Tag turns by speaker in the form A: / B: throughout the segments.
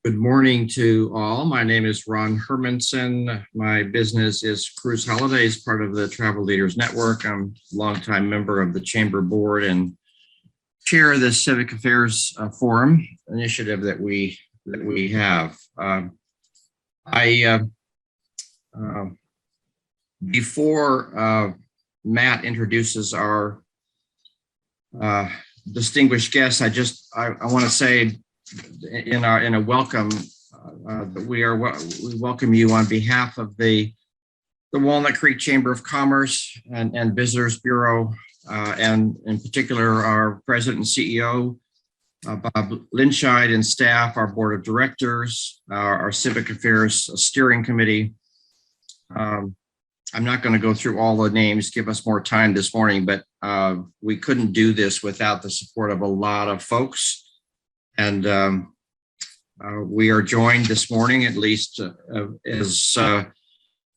A: Good morning to all. My name is Ron Hermanson. My business is Cruise Holidays, part of the Travel Leaders Network. I'm a longtime member of the Chamber Board and chair of the Civic Affairs Forum initiative that we have. Before Matt introduces our distinguished guests, I want to say in a welcome we welcome you on behalf of the Walnut Creek Chamber of Commerce and Visitors Bureau, and in particular our president and CEO Bob Guichard and staff, our board of directors, our civic affairs steering committee. I'm not going to go through all the names, give us more time this morning, but we couldn't do this without the support of a lot of folks. And we are joined this morning, at least as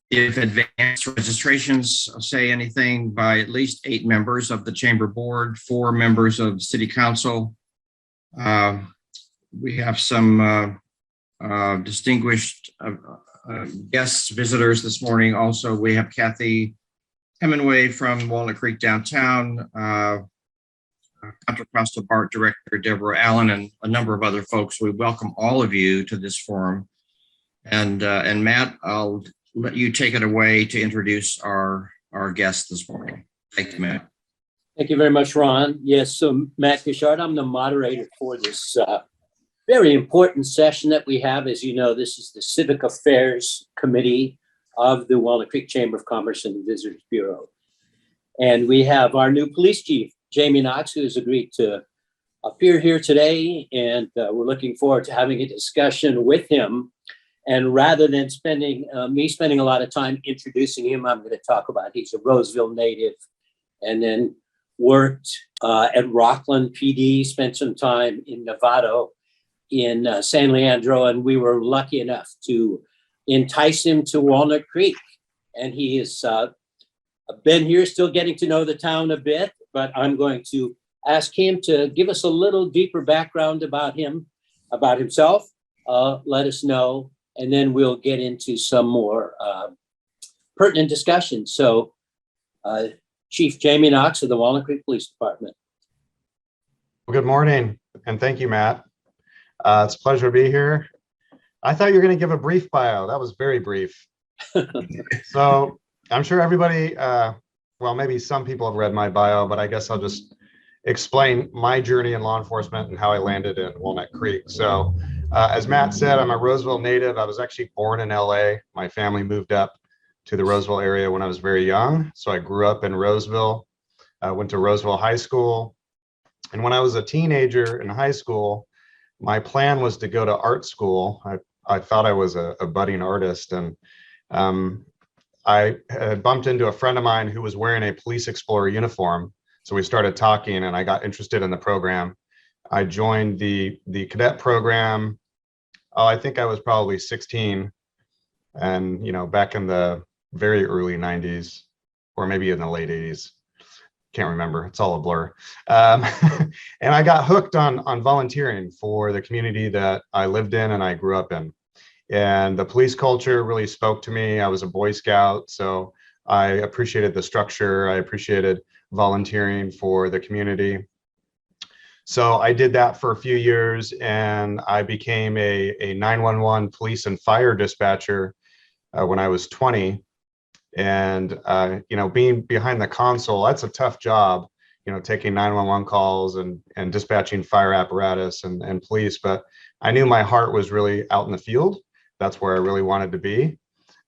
A: if advanced registrations say anything, by at least 8 members of the Chamber Board, 4 members of City Council. We have some distinguished guests, visitors this morning. Also, we have Kathy Hemingway from Walnut Creek Downtown, Contra Costa BART Director Deborah Allen, and a number of other folks. We welcome all of you to this forum. And Matt, I'll let you take it away to introduce our guests this morning. Thank you, Matt.
B: Thank you very much, Ron. Yes, so Matt Guichard, I'm the moderator for this very important session that we have. As you know, this is the Civic Affairs Committee of the Walnut Creek Chamber of Commerce and the Visitors Bureau. And we have our new police chief, Jamie Knox, who has agreed to appear here today, and we're looking forward to having a discussion with him. And rather than spending a lot of time introducing him, I'm going to talk about he's a Roseville native, and then worked at Rockland PD, spent some time in Novato, in San Leandro, and we were lucky enough to entice him to Walnut Creek. And he has been here, still getting to know the town a bit, but I'm going to ask him to give us a little deeper background about him, about himself, let us know, and then we'll get into some more pertinent discussion. So Chief Jamie Knox of the Walnut Creek Police Department.
C: Well, good morning, and thank you, Matt. It's a pleasure to be here. I thought you were going to give a brief bio. That was very brief. So I'm sure everybody, well, maybe some people have read my bio, but I guess I'll just explain my journey in law enforcement and how I landed in Walnut Creek. So as Matt said, I'm a Roseville native. I was actually born in LA. My family moved up to the Roseville area when I was very young. So I grew up in Roseville, went to Roseville High School. And when I was a teenager in high school, my plan was to go to art school. I thought I was a budding artist, and I had bumped into a friend of mine who was wearing a Police Explorer uniform. So we started talking and I got interested in the program. I joined the cadet program. Oh, I think I was probably 16, and back in the very early 90s, or maybe in the late 80s. Can't remember, it's all a blur. And I got hooked on volunteering for the community that I lived in and I grew up in. And the police culture really spoke to me. I was a Boy Scout, so I appreciated the structure. I appreciated volunteering for the community. So I did that for a few years, and I became a 911 police and fire dispatcher when I was 20. And being behind the console, that's a tough job, taking 911 calls and dispatching fire apparatus and police. But I knew my heart was really out in the field. That's where I really wanted to be,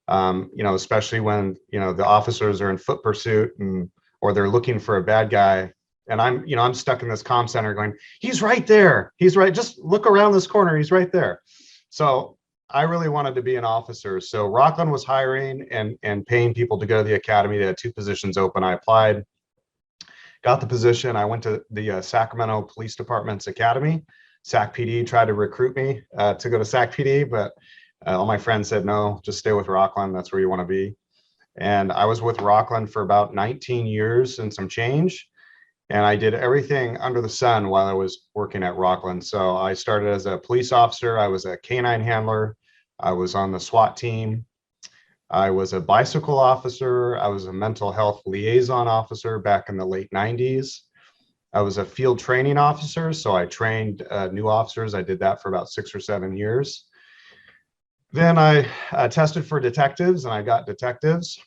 C: especially when, the officers are in foot pursuit or they're looking for a bad guy. And I'm stuck in this comm center going, he's right there. He's right. Just look around this corner. He's right there. So I really wanted to be an officer. So Rockland was hiring and paying people to go to the academy. They had 2 positions open. I applied, got the position. I went to the Sacramento Police Department's academy. Sac PD tried to recruit me to go to Sac PD, but all my friends said, no, just stay with Rockland. That's where you want to be. And I was with Rockland for about 19 years and some change. And I did everything under the sun while I was working at Rockland. So I started as a police officer. I was a canine handler. I was on the SWAT team. I was a bicycle officer. I was a mental health liaison officer back in the late 90s. I was a field training officer. So I trained new officers. I did that for about 6 or 7 years. Then I tested for detectives and I got detectives.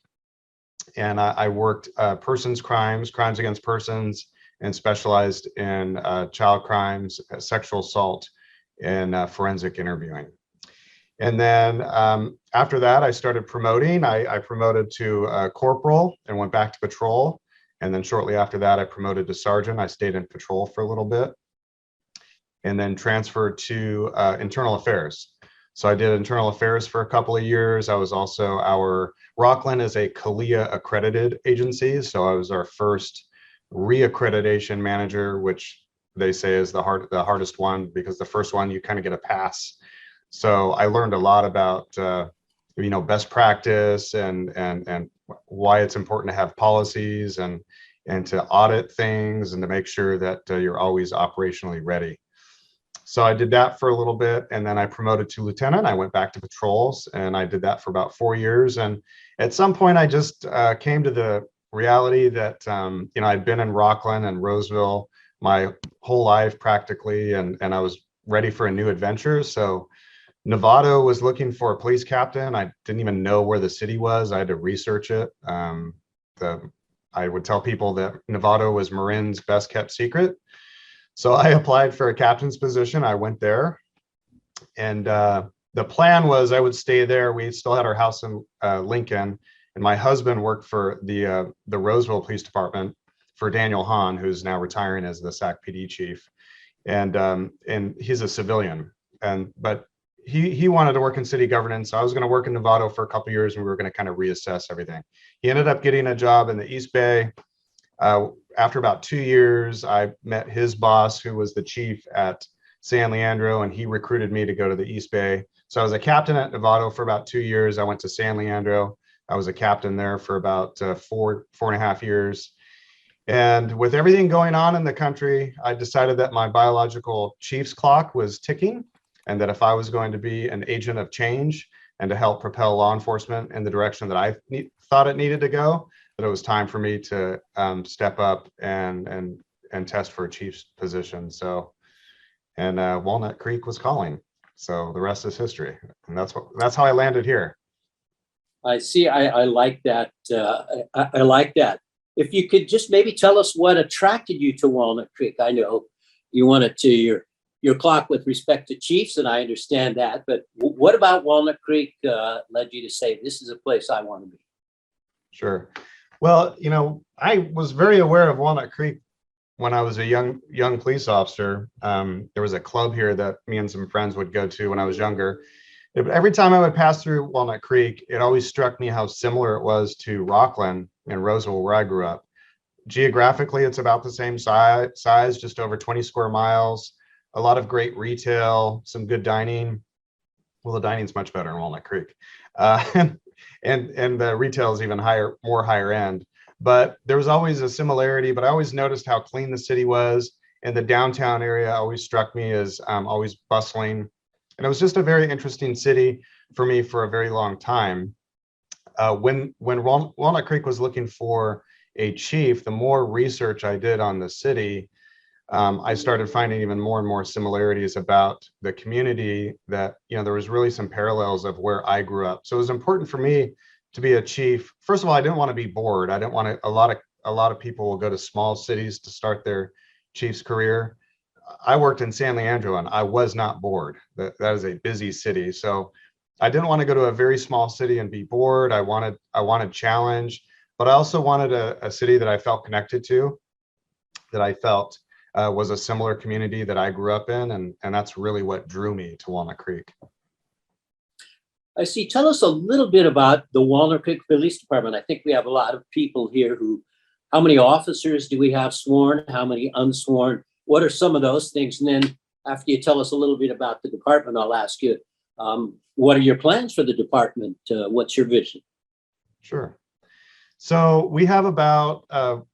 C: And I worked persons crimes, crimes against persons, and specialized in child crimes, sexual assault, and forensic interviewing. And then after that, I started promoting. I promoted to corporal and went back to patrol. And then shortly after that, I promoted to sergeant. I stayed in patrol for a little bit and then transferred to internal affairs. So I did internal affairs for a couple of years. I was also Rockland is a CALIA accredited agency. So I was our first reaccreditation manager, which they say is the hardest one, because the first one you kind of get a pass. So I learned a lot about best practice and why it's important to have policies and to audit things and to make sure that you're always operationally ready. So I did that for a little bit, and then I promoted to lieutenant. I went back to patrols, and I did that for about 4 years. And at some point, I just came to the reality that I'd been in Rockland and Roseville my whole life practically, and I was ready for a new adventure. So Novato was looking for a police captain. I didn't even know where the city was. I had to research it. I would tell people that Novato was Marin's best kept secret. So I applied for a captain's position. I went there, and the plan was I would stay there. We still had our house in Lincoln, and my husband worked for the Roseville Police Department for Daniel Hahn, who's now retiring as the SAC PD chief, and he's a civilian, but he wanted to work in city governance. So I was going to work in Novato for a couple of years, and we were going to kind of reassess everything. He ended up getting a job in the East Bay. After about 2 years, I met his boss, who was the chief at San Leandro, and he recruited me to go to the East Bay. So I was a captain at Novato for about 2 years. I went to San Leandro. I was a captain there for about 4.5 years. And with everything going on in the country, I decided that my biological chief's clock was ticking, and that if I was going to be an agent of change and to help propel law enforcement in the direction that I thought it needed to go, that it was time for me to step up and test for a chief's position. So, and Walnut Creek was calling. So the rest is history, and that's how I landed here.
B: I see. I like that. I like that. If you could just maybe tell us what attracted you to Walnut Creek. I know you wanted to your clock with respect to chiefs, and I understand that. But what about Walnut Creek led you to say, this is a place I want to be?
C: Sure. Well, I was very aware of Walnut Creek when I was a young police officer. There was a club here that me and some friends would go to when I was younger. Every time I would pass through Walnut Creek, it always struck me how similar it was to Rockland and Roseville, where I grew up. Geographically, it's about the same size, just over 20 square miles. A lot of great retail, some good dining. Well, the dining's much better in Walnut Creek. And the retail is even more higher end. But there was always a similarity, but I always noticed how clean the city was. And the downtown area always struck me as always bustling. And it was just a very interesting city for me for a very long time. When Walnut Creek was looking for a chief, the more research I did on the city, I started finding even more and more similarities about the community, that there was really some parallels of where I grew up. So it was important for me to be a chief. First of all, I didn't want to be bored. I didn't want to. A lot of people will go to small cities to start their chief's career. I worked in San Leandro, and I was not bored. That is a busy city, so I didn't want to go to a very small city and be bored. I wanted challenge, but I also wanted a city that I felt connected to, that I felt was a similar community that I grew up in, and that's really what drew me to Walnut Creek.
B: I see. Tell us a little bit about the Walnut Creek Police Department. I think we have a lot of people here how many officers do we have sworn? How many unsworn? What are some of those things? And then after you tell us a little bit about the department, I'll ask you, what are your plans for the department? What's your vision?
C: Sure. So we have about,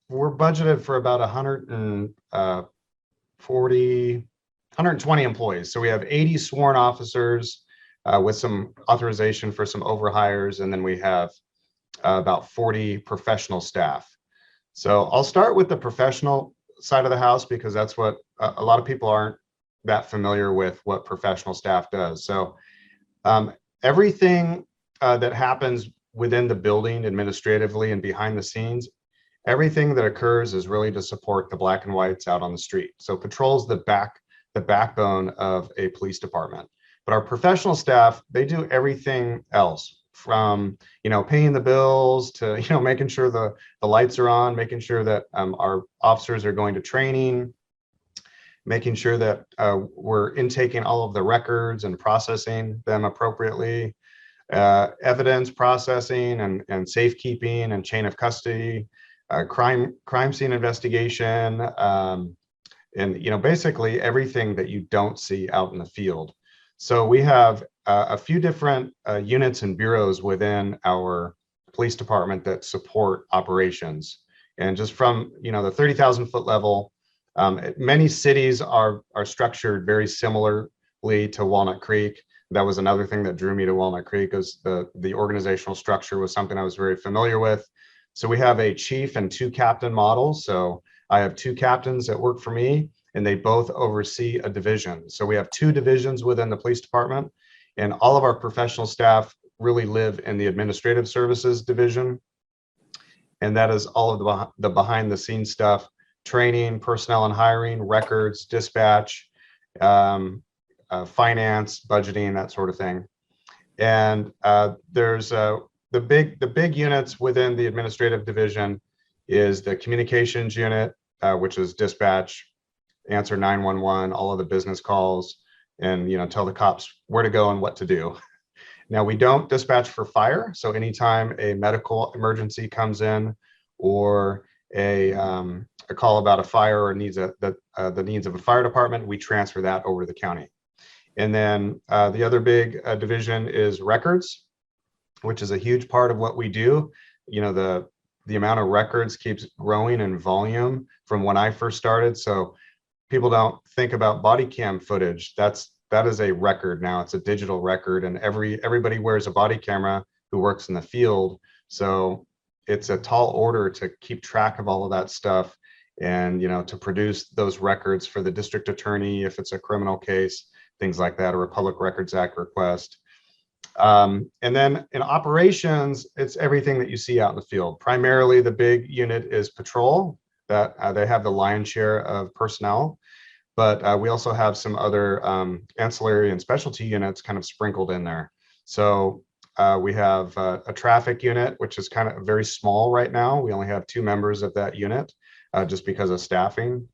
C: we're budgeted for about 140, 120 employees. So we have 80 sworn officers with some authorization for some overhires, and then we have about 40 professional staff. So I'll start with the professional side of the house because that's what a lot of people aren't that familiar with what professional staff does. So everything that happens within the building administratively and behind the scenes, everything that occurs is really to support the black and whites out on the street. So patrol's the backbone of a police department. But our professional staff, they do everything else from, paying the bills to, making sure the lights are on, making sure that our officers are going to training, making sure that we're intaking all of the records and processing them appropriately, evidence processing and safekeeping and chain of custody, crime scene investigation, and basically everything that you don't see out in the field. So we have a few different units and bureaus within our police department that support operations. And just from the 30,000 foot level, many cities are structured very similarly to Walnut Creek. That was another thing that drew me to Walnut Creek, is the organizational structure was something I was very familiar with. So we have a chief and 2 captain models. So I have 2 captains that work for me, and they both oversee a division. So we have 2 divisions within the police department, and all of our professional staff really live in the administrative services division. And that is all of the behind the scenes stuff: training, personnel and hiring, records, dispatch, finance, budgeting, that sort of thing. And there's the big units within the administrative division is the communications unit, which is dispatch, answer 911, all of the business calls, and tell the cops where to go and what to do. Now, we don't dispatch for fire, so anytime a medical emergency comes in or a call about a fire or the needs of a fire department, we transfer that over to the county. And then the other big division is records, which is a huge part of what we do. The amount of records keeps growing in volume from when I first started. So people don't think about body cam footage. That is a record now. It's a digital record, and everybody wears a body camera who works in the field. So it's a tall order to keep track of all of that stuff, and to produce those records for the district attorney if it's a criminal case, things like that, or a Public Records Act request. And then in operations, it's everything that you see out in the field. Primarily, the big unit is patrol, that they have the lion's share of personnel. But we also have some other ancillary and specialty units kind of sprinkled in there. So we have a traffic unit, which is kind of very small right now. We only have 2 members of that unit just because of staffing.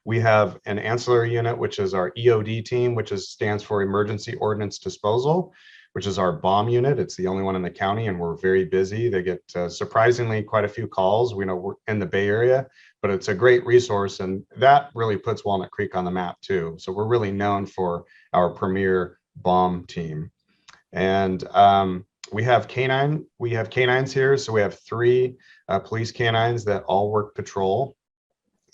C: We have an ancillary unit, which is our EOD team, which stands for Emergency Ordnance Disposal, which is our bomb unit. It's the only one in the county, and we're very busy. They get surprisingly quite a few calls. We know we're in the Bay Area, but it's a great resource, and that really puts Walnut Creek on the map too. So we're really known for our premier bomb team. And we have canines here. So we have 3 police canines that all work patrol.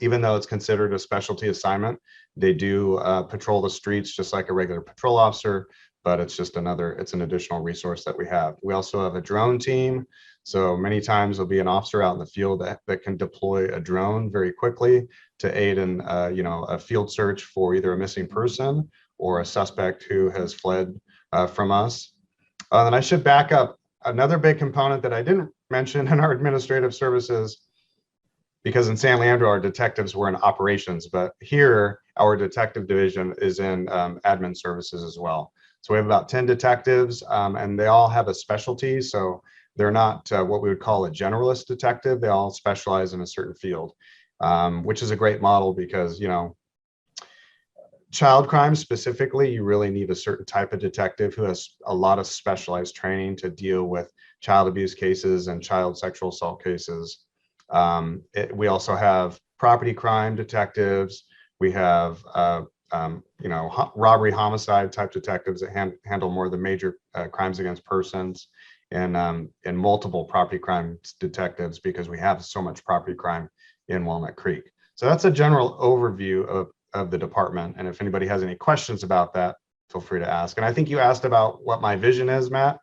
C: Even though it's considered a specialty assignment, they do patrol the streets just like a regular patrol officer, but it's just it's an additional resource that we have. We also have a drone team. So many times there'll be an officer out in the field that can deploy a drone very quickly to aid in a field search for either a missing person or a suspect who has fled from us. And I should back up. Another big component that I didn't mention in our administrative services, because in San Leandro, our detectives were in operations, but here our detective division is in admin services as well. So we have about 10 detectives, and they all have a specialty. So they're not what we would call a generalist detective. They all specialize in a certain field, which is a great model because, child crime specifically, you really need a certain type of detective who has a lot of specialized training to deal with child abuse cases and child sexual assault cases. We also have property crime detectives. We have, robbery, homicide type detectives that handle more of the major crimes against persons. in multiple property crime detectives because we have so much property crime in Walnut Creek. So that's a general overview of the department. And if anybody has any questions about that, feel free to ask. And I think you asked about what my vision is, Matt.